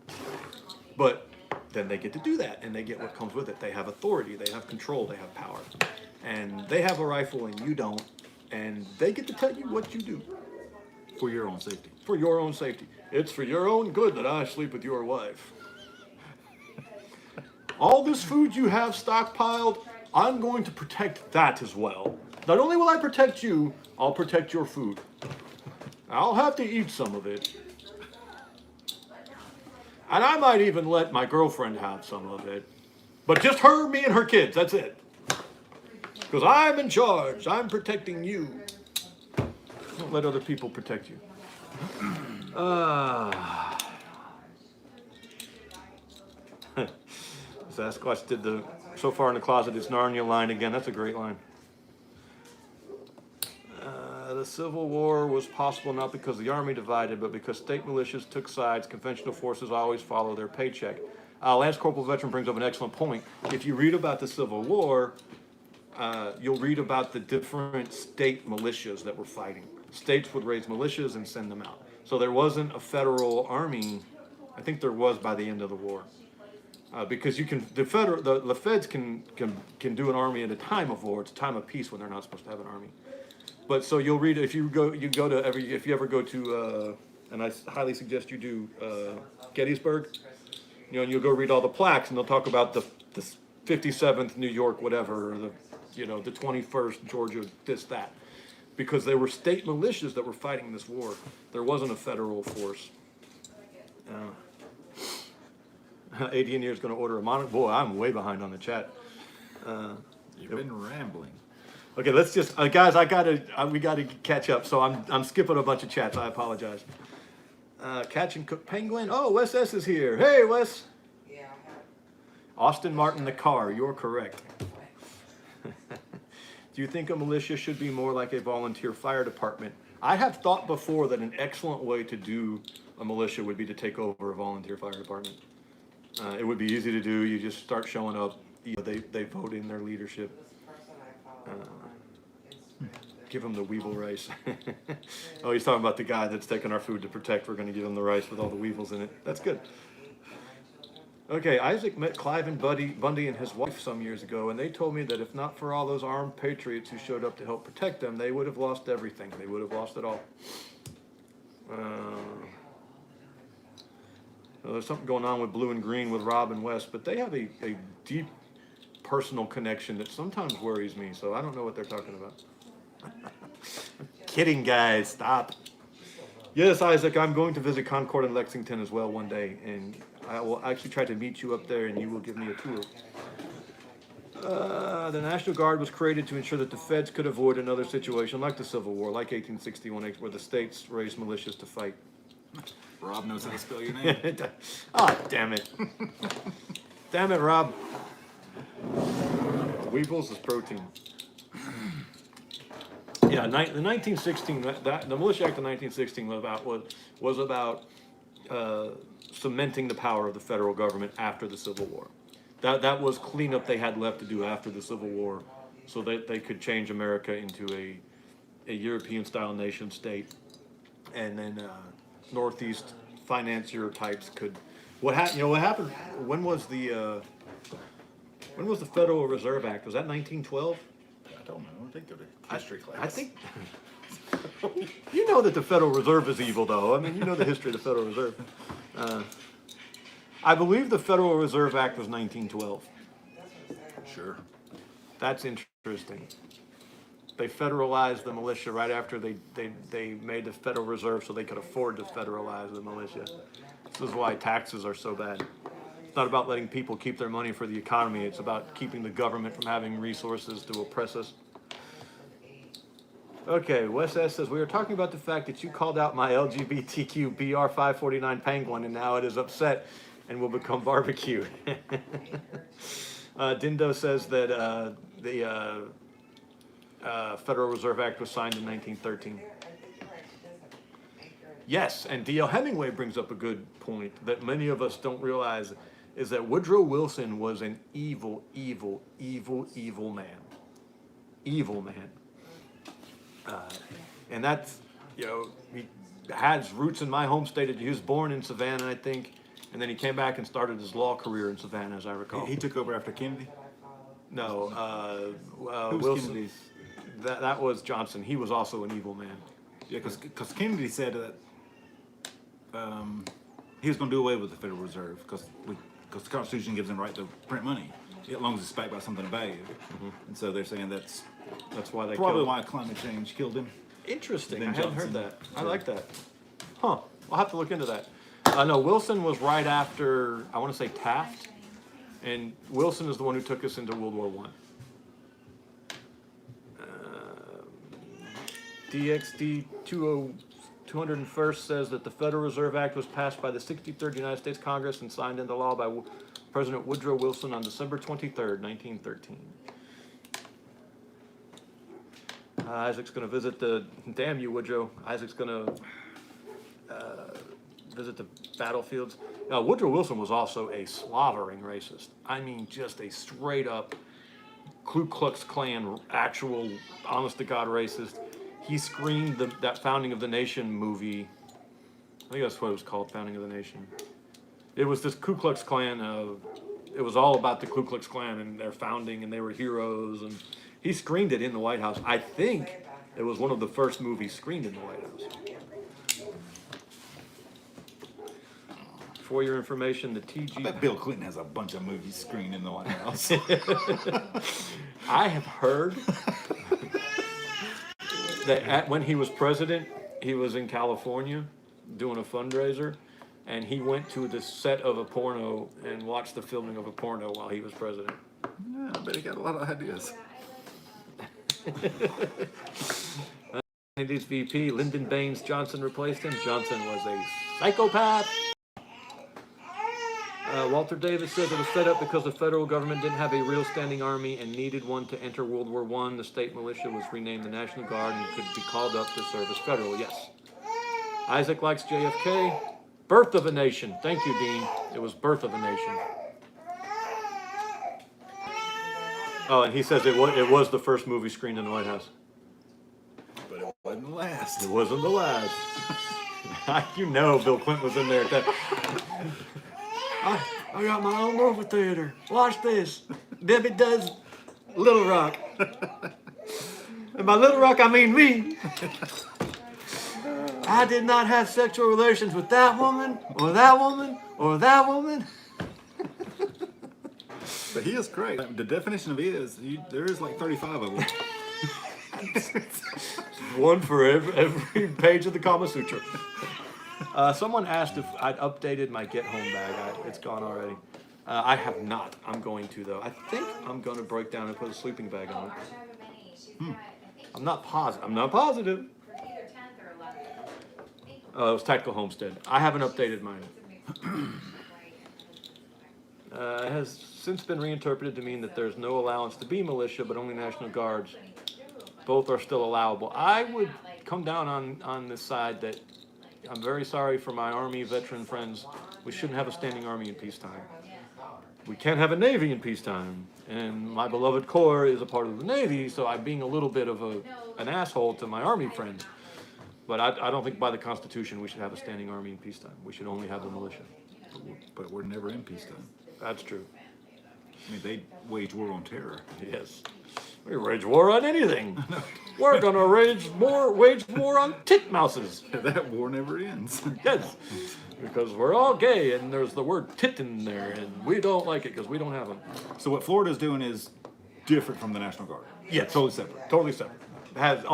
A: But then they get to do that, and they get what comes with it. They have authority. They have control. They have power. And they have a rifle, and you don't. And they get to tell you what you do.
B: For your own safety.
A: For your own safety. It's for your own good that I sleep with your wife. All this food you have stockpiled, I'm going to protect that as well. Not only will I protect you, I'll protect your food. I'll have to eat some of it. And I might even let my girlfriend have some of it. But just her, me, and her kids, that's it. Because I'm in charge. I'm protecting you. Don't let other people protect you. Sasquatch did the so far in the closet is Narnia line again. That's a great line. The Civil War was possible not because the army divided, but because state militias took sides. Conventional forces always follow their paycheck. Lance Corporal Veteran brings up an excellent point. If you read about the Civil War, you'll read about the different state militias that were fighting. States would raise militias and send them out. So there wasn't a federal army. I think there was by the end of the war. Because you can, the feds can do an army at a time of war. It's a time of peace when they're not supposed to have an army. But so you'll read, if you ever go to, and I highly suggest you do, Gettysburg, and you'll go read all the plaques, and they'll talk about the 57th New York, whatever, or the 21st Georgia, this, that. Because they were state militias that were fighting this war. There wasn't a federal force. AD in here is going to order a monitor. Boy, I'm way behind on the chat.
B: You've been rambling.
A: Okay, let's just, guys, we gotta catch up. So I'm skipping a bunch of chats. I apologize. Catch and Cook Penguin. Oh, Wes S is here. Hey, Wes. Yeah. Austin Martin, the car. You're correct. Do you think a militia should be more like a volunteer fire department? I have thought before that an excellent way to do a militia would be to take over a volunteer fire department. It would be easy to do. You just start showing up. They vote in their leadership. Give him the weevil rice. Oh, he's talking about the guy that's taking our food to protect. We're going to give him the rice with all the weevils in it. That's good. Okay, Isaac met Clive and Bundy and his wife some years ago, and they told me that if not for all those armed patriots who showed up to help protect them, they would have lost everything. They would have lost it all. There's something going on with Blue and Green with Rob and West, but they have a deep personal connection that sometimes worries me, so I don't know what they're talking about. Kidding, guys, stop. Yes, Isaac, I'm going to visit Concord and Lexington as well one day, and I will actually try to meet you up there and you will give me a tour. The National Guard was created to ensure that the feds could avoid another situation like the Civil War, like 1861, where the states raised militias to fight.
B: Rob knows how to spell your name.
A: Oh, damn it. Damn it, Rob. Weevils is protein. Yeah, the 1916, the Militia Act of 1916 was about cementing the power of the federal government after the Civil War. That was cleanup they had left to do after the Civil War, so that they could change America into a European-style nation state, and then Northeast financier types could. What happened? When was the Federal Reserve Act? Was that 1912?
B: I don't know. I think they're the history class.
A: I think. You know that the Federal Reserve is evil, though. I mean, you know the history of the Federal Reserve. I believe the Federal Reserve Act was 1912.
B: Sure.
A: That's interesting. They federalized the militia right after they made the Federal Reserve so they could afford to federalize the militia. This is why taxes are so bad. It's not about letting people keep their money for the economy. It's about keeping the government from having resources to oppress us. Okay, Wes S. says, we were talking about the fact that you called out my LGBTQ BR 549 penguin and now it is upset and will become barbecue. Dindo says that the Federal Reserve Act was signed in 1913. Yes, and D.L. Hemingway brings up a good point that many of us don't realize is that Woodrow Wilson was an evil, evil, evil, evil man. Evil man. And that's, he has roots in my home state. He was born in Savannah, I think, and then he came back and started his law career in Savannah, as I recall.
B: He took over after Kennedy?
A: No,
B: Who was
A: Wilson.
B: Kennedy's?
A: That was Johnson. He was also an evil man.
B: Yeah, because Kennedy said that he was going to do away with the Federal Reserve because the Constitution gives them the right to print money as long as it's backed by something of value. Mm-hmm. And so they're saying that's
A: why they
B: probably
A: killed him.
B: why climate change killed him.
A: Interesting.
B: Then
A: I hadn't
B: Johnson.
A: heard that. I like that. Huh. I'll have to look into that. No, Wilson was right after, I want to say Taft. And Wilson is the one who took us into World War I. DXD 201st says that the Federal Reserve Act was passed by the 63rd United States Congress and signed into law by President Woodrow Wilson on December 23rd, 1913. Isaac's going to visit the, damn you, Woodrow. Isaac's going to visit the battlefields. Now, Woodrow Wilson was also a slavering racist. I mean, just a straight up Ku Klux Klan, actual, honest to God racist. He screened that Founding of the Nation movie. I think that's what it was called, Founding of the Nation. It was this Ku Klux Klan. It was all about the Ku Klux Klan and their founding, and they were heroes. And he screened it in the White House. I think it was one of the first movies screened in the White House. For your information, the TG.
B: I bet Bill Clinton has a bunch of movies screened in the White House.
A: I have heard that when he was president, he was in California doing a fundraiser, and he went to the set of a porno and watched the filming of a porno while he was president.
B: Yeah, I bet he got a lot of ideas.
A: Kennedy's VP, Lyndon Baines Johnson, replaced him. Johnson was a psychopath. Walter Davis says it was set up because the federal government didn't have a real standing army and needed one to enter World War I. The state militia was renamed the National Guard and could be called up to serve as federal. Yes. Isaac likes JFK. Birth of a Nation. Thank you, Dean. It was Birth of a Nation. Oh, and he says it was the first movie screened in the White House.
B: But it wasn't the last.
A: It wasn't the last. You know Bill Clinton was in there at that. I got my own movie theater. Watch this. Debbie does Little Rock. And by Little Rock, I mean me. I did not have sexual relations with that woman, or that woman, or that woman.
B: But he is great. The definition of is, there is like 35 of them.
A: One for every page of the Kama Sutra. Someone asked if I'd updated my get home bag. It's gone already. I have not. I'm going to, though. I think I'm going to break down and put a sleeping bag on it. I'm not positive. It was Tactical Homestead. I haven't updated mine. It has since been reinterpreted to mean that there's no allowance to be militia, but only National Guards. Both are still allowable. I would come down on this side that I'm very sorry for my Army veteran friends. We shouldn't have a standing Army in peacetime. We can't have a Navy in peacetime. And my beloved Corps is a part of the Navy, so I'm being a little bit of an asshole to my Army friends. But I don't think by the Constitution we should have a standing Army in peacetime. We should only have the militia.
B: But we're never in peacetime.
A: That's true.
B: I mean, they wage war on terror.
A: Yes. We wage war on anything. We're gonna wage war on titmouses.
B: That war never ends.
A: Yes. Because we're all gay and there's the word tit in there and we don't like it because we don't have them.
B: So what Florida's doing is different from the National Guard.
A: Yes.
B: Totally separate.
A: Totally separate. Has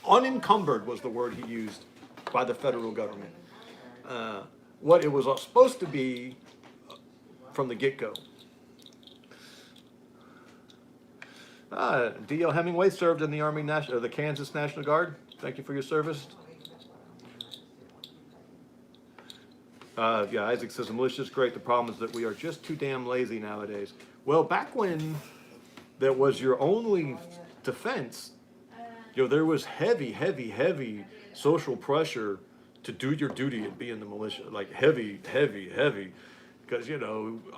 A: unencumbered was the word he used by the federal government. What it was supposed to be from the get-go. D.L. Hemingway served in the the Kansas National Guard. Thank you for your service. Yeah, Isaac says the militia is great. The problem is that we are just too damn lazy nowadays. Well, back when that was your only defense, there was heavy social pressure to do your duty and be in the militia. Like heavy. Because,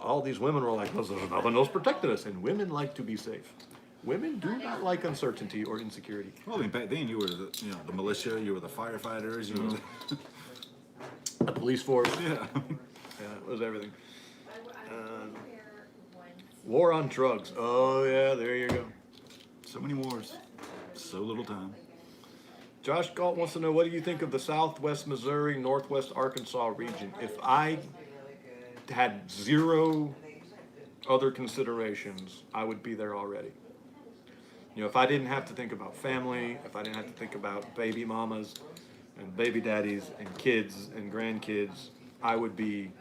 A: all these women were like, well, there's nothing else protecting us. And women like to be safe. Women do not like uncertainty or insecurity.
B: Well, I mean, back then you were the militia, you were the firefighters, you were
A: The police force.
B: Yeah.
A: Yeah, it was everything. War on drugs. Oh, yeah, there you go.
B: So many wars, so little time.
A: Josh Galt wants to know, what do you think of the Southwest Missouri, Northwest Arkansas region? If I had zero other considerations, I would be there already. If I didn't have to think about family, if I didn't have to think about baby mamas and baby daddies and kids and grandkids, I would be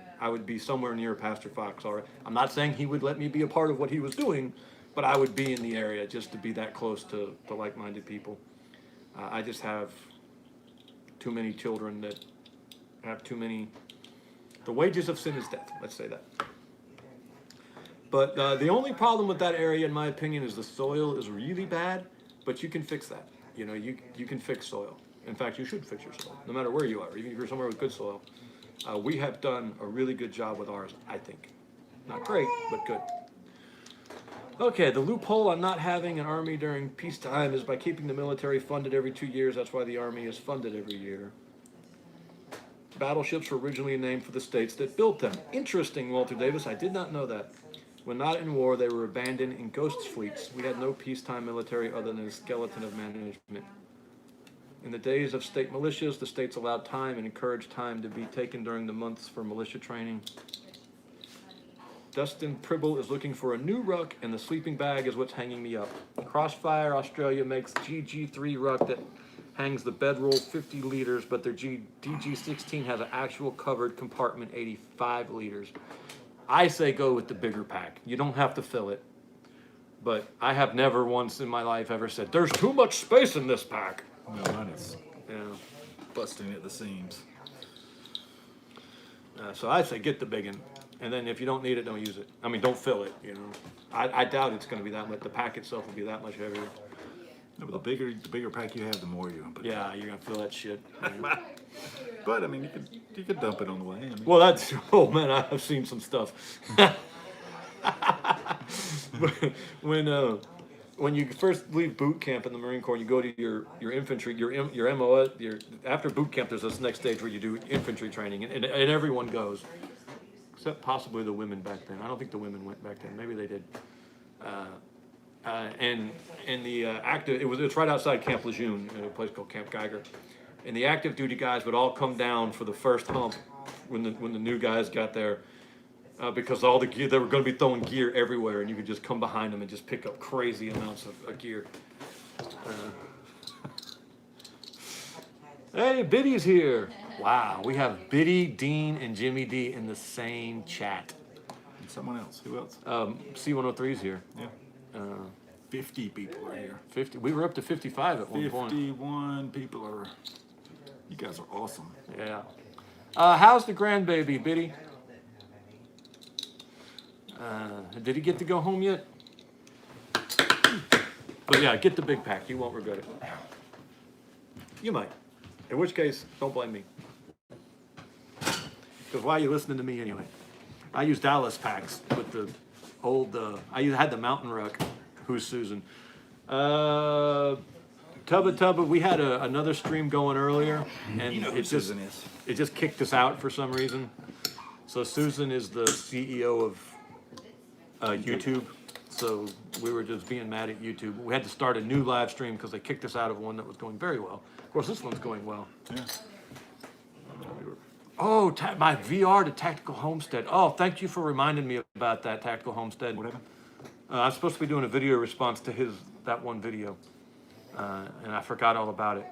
A: somewhere near Pastor Fox already. I'm not saying he would let me be a part of what he was doing, but I would be in the area just to be that close to like-minded people. I just have too many children that have too many. The wages of sin is death. Let's say that. But the only problem with that area, in my opinion, is the soil is really bad. But you can fix that. You know, you can fix soil. In fact, you should fix your soil, no matter where you are, even if you're somewhere with good soil. We have done a really good job with ours, I think. Not great, but good. Okay, the loophole on not having an army during peacetime is by keeping the military funded every 2 years. That's why the army is funded every year. Battleships were originally named for the states that built them. Interesting, Walter Davis. I did not know that. When not in war, they were abandoned in ghost fleets. We had no peacetime military other than a skeleton of management. In the days of state militias, the states allowed time and encouraged time to be taken during the months for militia training. Dustin Pribble is looking for a new ruck, and the sleeping bag is what's hanging me up. Crossfire Australia makes GG3 ruck that hangs the bedroll 50 liters, but their DG16 has an actual covered compartment 85 liters. I say go with the bigger pack. You don't have to fill it. But I have never once in my life ever said, there's too much space in this pack.
B: No, mine is
A: Yeah.
B: busting at the seams.
A: So I say get the big one. And then if you don't need it, don't use it. I mean, don't fill it, you know. I doubt it's going to be that much. The pack itself will be that much heavier.
B: No, but the bigger pack you have, the more you're gonna put.
A: Yeah, you're going to fill that shit.
B: But I mean, you could dump it on the way. I mean,
A: Well, that's, oh man, I've seen some stuff. When you first leave boot camp in the Marine Corps, you go to your infantry, your MO, after boot camp, there's this next stage where you do infantry training, and everyone goes, except possibly the women back then. I don't think the women went back then. Maybe they did. And the active, it's right outside Camp Lejeune, in a place called Camp Geiger. And the active duty guys would all come down for the first hump when the new guys got there, because all the gear, they were going to be throwing gear everywhere, and you could just come behind them and just pick up crazy amounts of gear. Hey, Biddy's here. Wow, we have Biddy, Dean, and Jimmy D in the same chat.
B: and someone else. Who else?
A: C103's here.
B: Yeah. 50 people are here.
A: 50. We were up to 55 at one point.
B: 51 people are. You guys are awesome.
A: Yeah. How's the grandbaby, Biddy? Did he get to go home yet? But yeah, get the big pack. You won't regret it. You might. In which case, don't blame me. Because why are you listening to me anyway? I use Dallas packs with the old, I had the Mountain Ruck. Who's Susan? Tubba, we had another stream going earlier, and
B: You know who Susan is.
A: It just kicked us out for some reason. So Susan is the CEO of YouTube. So we were just being mad at YouTube. We had to start a new live stream because they kicked us out of one that was going very well. Of course, this one's going well.
B: Yeah.
A: Oh, my VR to Tactical Homestead. Oh, thank you for reminding me about that Tactical Homestead.
B: What happened?
A: I'm supposed to be doing a video response to that one video, and I forgot all about it.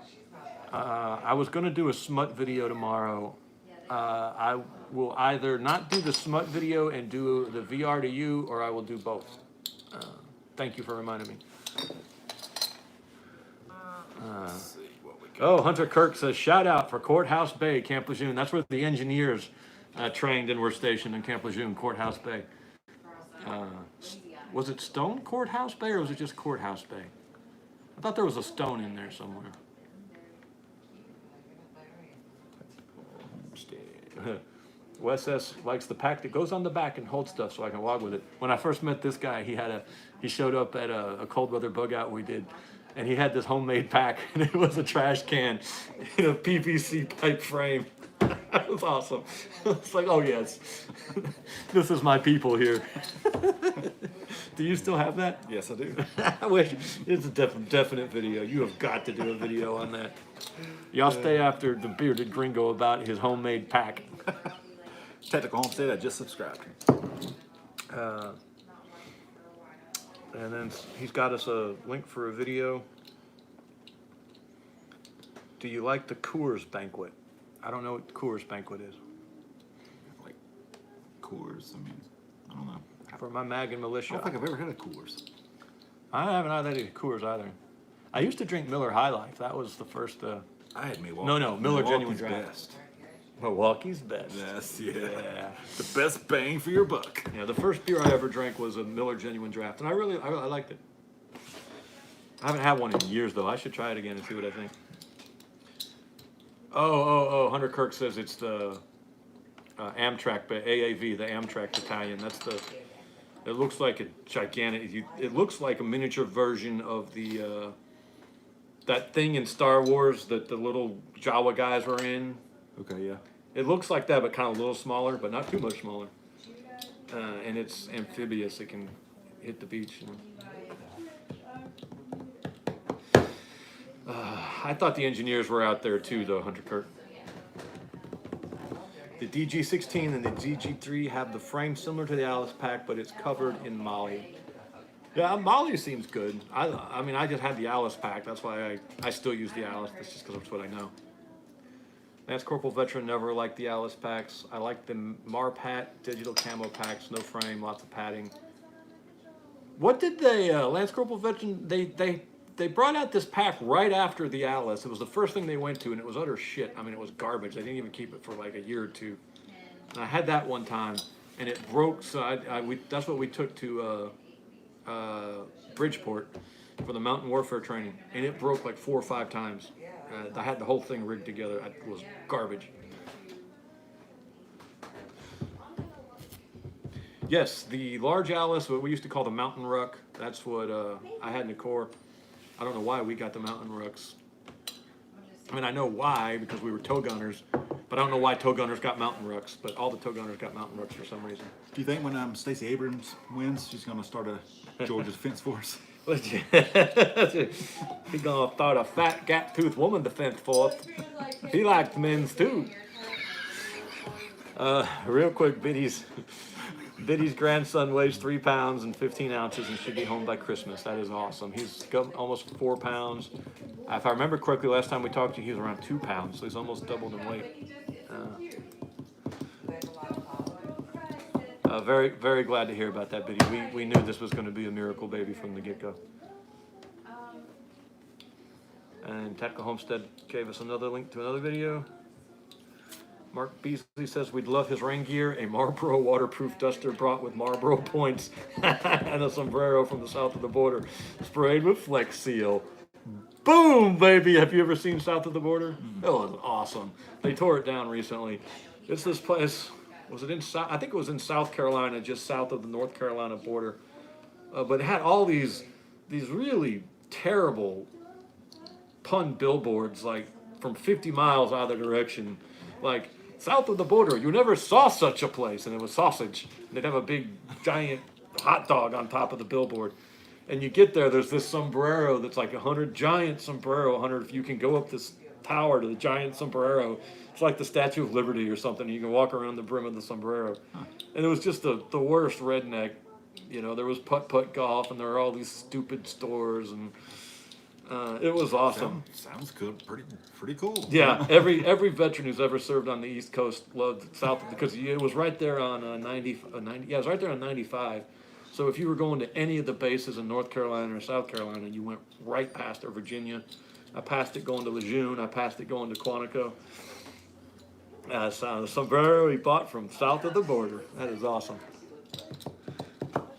A: I was going to do a smut video tomorrow. I will either not do the smut video and do the VR to you, or I will do both. Thank you for reminding me.
B: Let's see what we got.
A: Oh, Hunter Kirk says, shout out for Courthouse Bay, Camp Lejeune. That's where the engineers trained and were stationed in Camp Lejeune, Courthouse Bay. Was it Stone Courthouse Bay, or was it just Courthouse Bay? I thought there was a stone in there somewhere. Wes S. likes the pack that goes on the back and holds stuff so I can log with it. When I first met this guy, he showed up at a cold weather bug out we did, and he had this homemade pack, and it was a trash can in a PVC pipe frame. That was awesome. It's like, oh yes, this is my people here. Do you still have that?
B: Yes, I do.
A: I wish it's a definite video. You have got to do a video on that. Y'all stay after the bearded gringo about his homemade pack.
B: Tactical Homestead, I just subscribed.
A: And then he's got us a link for a video. Do you like the Coors Banquet? I don't know what Coors Banquet is.
B: Like Coors, I mean, I don't know.
A: For my mag and
B: I
A: militia.
B: don't think I've ever had a Coors.
A: I haven't had any Coors either. I used to drink Miller High Life. That was the first.
B: I had Milwaukee.
A: No, Miller
B: Milwaukee's
A: Genuine Draft.
B: best.
A: Milwaukee's best.
B: Yes, yeah.
A: Yeah.
B: The best bang for your buck.
A: Yeah, the first beer I ever drank was a Miller Genuine Draft, and I really liked it. I haven't had one in years, though. I should try it again and see what I think. Oh, Hunter Kirk says it's the Amtrak, but AAV, the Amtrak battalion. That's the, it looks like a gigantic, it looks like a miniature version of the, that thing in Star Wars that the little Jawa guys were in.
B: Okay, yeah.
A: It looks like that, but kind of a little smaller, but not too much smaller. And it's amphibious. It can hit the beach. You know. I thought the engineers were out there too, though, Hunter Kirk. The DG16 and the DG3 have the frame similar to the Alice Pack, but it's covered in Molly. Yeah, Molly seems good. I mean, I just had the Alice Pack. That's why I still use the Alice. That's just because that's what I know. Lance Corporal Veteran never liked the Alice packs. I like the Marpat digital camo packs, no frame, lots of padding. What did they, Lance Corporal Veteran, they brought out this pack right after the Alice. It was the first thing they went to, and it was utter shit. I mean, it was garbage. They didn't even keep it for like a year or two. And I had that one time, and it broke, so that's what we took to Bridgeport for the mountain warfare training, and it broke like 4 or 5 times. I had the whole thing rigged together. It was garbage. Yes, the large Alice, what we used to call the mountain ruck. That's what I had in the Corps. I don't know why we got the mountain rucks. I mean, I know why, because we were tow gunners, but I don't know why tow gunners got mountain rucks, but all the tow gunners got mountain rucks for some reason.
B: Do you think when Stacey Abrams wins, she's going to start a Georgia Defense Force?
A: He's gonna start a fat gap-toothed woman defense force. He likes men's too. Real quick, Biddy's grandson weighs 3 pounds and 15 ounces and should be home by Christmas. That is awesome. He's got almost 4 pounds. If I remember correctly, last time we talked to you, he was around 2 pounds, so he's almost doubled in weight. Very, very glad to hear about that, Biddy. We knew this was going to be a miracle baby from the get-go. And Tactical Homestead gave us another link to another video. Mark Beasley says we'd love his rain gear, a Marlboro waterproof duster brought with Marlboro points, and a sombrero from the south of the border, sprayed with Flex Seal. Boom, baby! Have you ever seen South of the Border? That was awesome. They tore it down recently. It's this place. Was it in South? I think it was in South Carolina, just south of the North Carolina border. But it had all these really terrible pun billboards, like from 50 miles either direction, like south of the border. You never saw such a place, and it was sausage. And they'd have a big giant hot dog on top of the billboard. And you get there, there's this sombrero that's like 100 giant sombrero. 100 if you can go up this tower to the giant sombrero. It's like the Statue of Liberty or something. You can walk around the brim of the sombrero. And it was just the worst redneck. You know, there was putt-putt golf, and there were all these stupid stores, and it was awesome.
B: Sounds good. Pretty cool.
A: Yeah, every veteran who's ever served on the East Coast loved South, because it was right there on 90. Yeah, it was right there on 95. So if you were going to any of the bases in North Carolina or South Carolina, you went right past, or Virginia. I passed it going to Lejeune. I passed it going to Quantico. So the sombrero he bought from south of the border. That is awesome.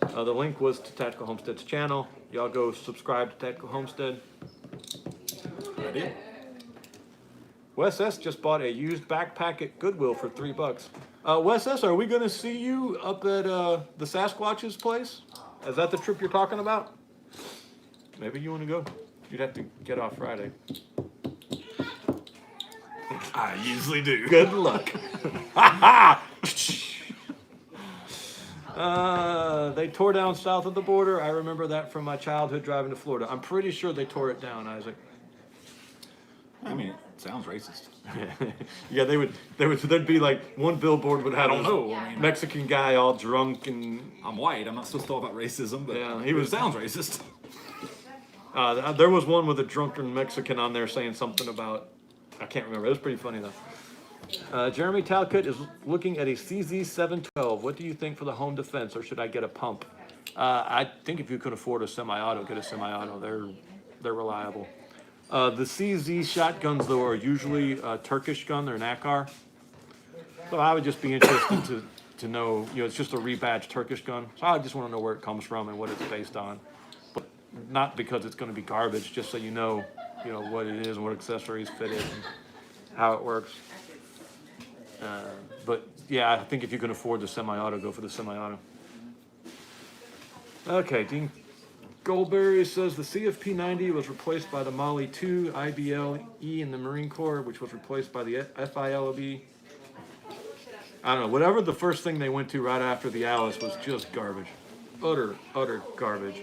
A: The link was to Tactical Homestead's channel. Y'all go subscribe to Tactical Homestead.
B: I did.
A: Wes S. just bought a used backpack at Goodwill for $3. Wes S., are we going to see you up at the Sasquatch's place? Is that the trip you're talking about? Maybe you want to go. You'd have to get off Friday.
B: I usually do.
A: Good luck. Ha ha! They tore down south of the border. I remember that from my childhood driving to Florida. I'm pretty sure they tore it down, Isaac.
B: I mean, it sounds racist.
A: Yeah, there'd be like one billboard would have
B: I don't know. I mean,
A: Mexican guy all drunk, and
B: I'm white. I'm not supposed to talk about racism, but
A: yeah,
B: it sounds racist.
A: There was one with a drunken Mexican on there saying something about, I can't remember. It was pretty funny though. Jeremy Talcott is looking at a CZ712. What do you think for the home defense, or should I get a pump? I think if you could afford a semi-auto, get a semi-auto. They're reliable. The CZ shotguns though are usually a Turkish gun. They're an Akar. So I would just be interested to know, it's just a rebadged Turkish gun. So I just want to know where it comes from and what it's based on. But not because it's going to be garbage, just so you know what it is and what accessories fit it and how it works. But yeah, I think if you can afford the semi-auto, go for the semi-auto. Okay, Dean Goldberry says the CFP-90 was replaced by the Mali 2 IBL-E in the Marine Corps, which was replaced by the FILB. I don't know, whatever the first thing they went to right after the Alice was just garbage. Utter garbage.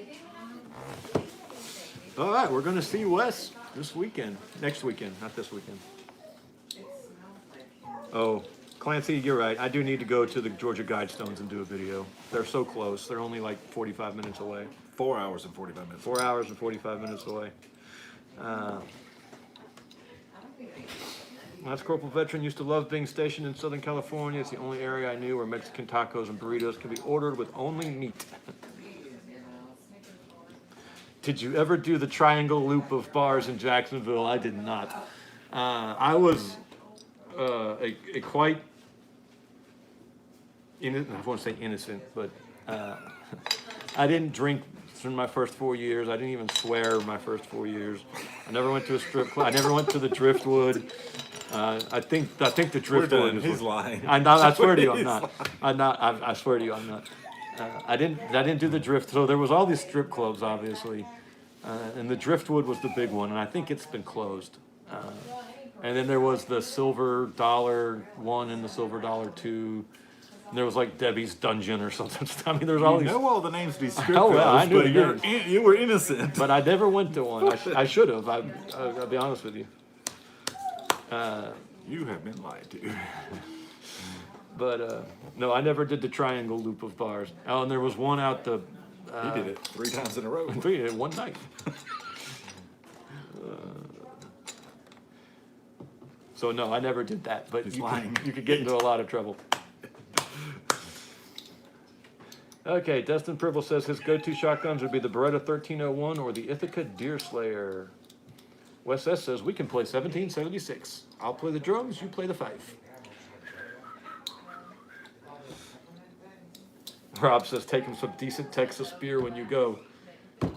A: All right, we're going to see Wes this weekend. Next weekend, not this weekend. Oh, Clancy, you're right. I do need to go to the Georgia Guidestones and do a video. They're so close. They're only like 45 minutes away.
B: 4 hours and 45 minutes.
A: 4 hours and 45 minutes away. Last Corporal veteran used to love being stationed in Southern California. It's the only area I knew where Mexican tacos and burritos can be ordered with only meat. Did you ever do the triangle loop of bars in Jacksonville? I did not. I was a quite, I won't say innocent, but I didn't drink in my first 4 years. I didn't even swear my first 4 years. I never went to a strip club. I never went to the Driftwood. I think the Driftwood is.
B: He's lying.
A: I swear to you, I'm not. I swear to you, I'm not. I didn't do the drift. So there was all these strip clubs, obviously, and the Driftwood was the big one, and I think it's been closed. And then there was the Silver Dollar 1 and the Silver Dollar 2. And there was like Debbie's Dungeon or something. I mean, there's all these.
B: You know all the names of these strip
A: Oh,
B: clubs,
A: well, I knew
B: but
A: the
B: you were innocent.
A: But I never went to one. I should have. I'll be honest with you.
B: You have been lied to.
A: But no, I never did the triangle loop of bars. Oh, and there was one out the.
B: He did it 3 times in a row.
A: 3 in one night. So no, I never did that. But
B: He's
A: you
B: lying.
A: could get into a lot of trouble. Okay, Destin Pribble says his go-to shotguns would be the Beretta 1301 or the Ithaca Deerslayer. Wes S says we can play 1776. I'll play the drums, you play the fife. Rob says take him some decent Texas beer when you go.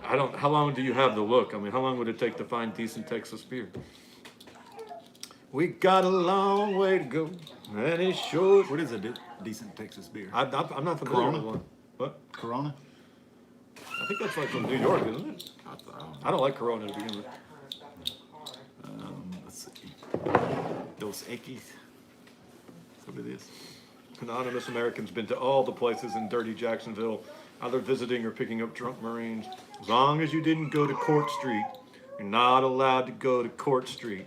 A: How long do you have the look? I mean, how long would it take to find decent Texas beer? We got a long way to go, and it's short.
B: What is a decent Texas beer?
A: I'm not familiar
B: Corona?
A: with one. What?
B: Corona?
A: I think that's like from New York, isn't it? I don't like Corona to begin with.
B: Let's see. Dos Equis. That's what it is.
A: Anonymous American's been to all the places in dirty Jacksonville, either visiting or picking up drunk Marines. As long as you didn't go to Court Street, you're not allowed to go to Court Street.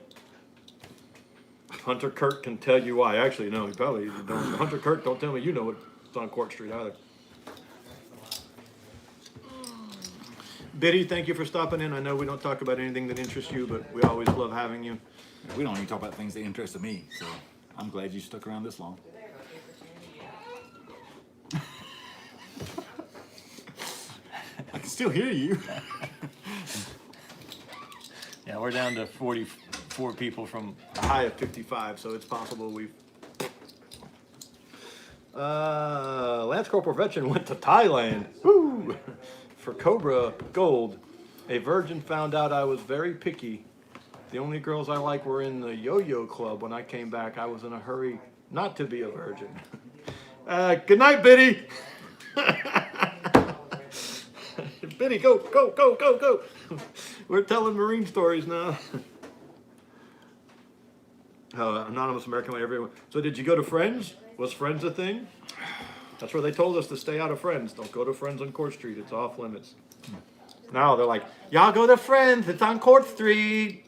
A: Hunter Kirk can tell you why. Actually, no, he probably don't. Hunter Kirk, don't tell me you know what's on Court Street either. Biddy, thank you for stopping in. I know we don't talk about anything that interests you, but we always love having you.
B: We don't even talk about things that interest me, so I'm glad you stuck around this long. I can still hear you.
A: Yeah, we're down to 44 people from a high of 55, so it's possible we've... Lance Corporal Veteran went to Thailand. Woo! For Cobra Gold. A virgin found out I was very picky. The only girls I like were in the yo-yo club. When I came back, I was in a hurry not to be a virgin. Good night, Biddy. Biddy, go. We're telling Marine stories now. Anonymous American, everyone. So did you go to Friends? Was Friends a thing? That's where they told us to stay out of Friends. Don't go to Friends on Court Street. It's off limits. Now they're like, y'all go to Friends. It's on Court Street.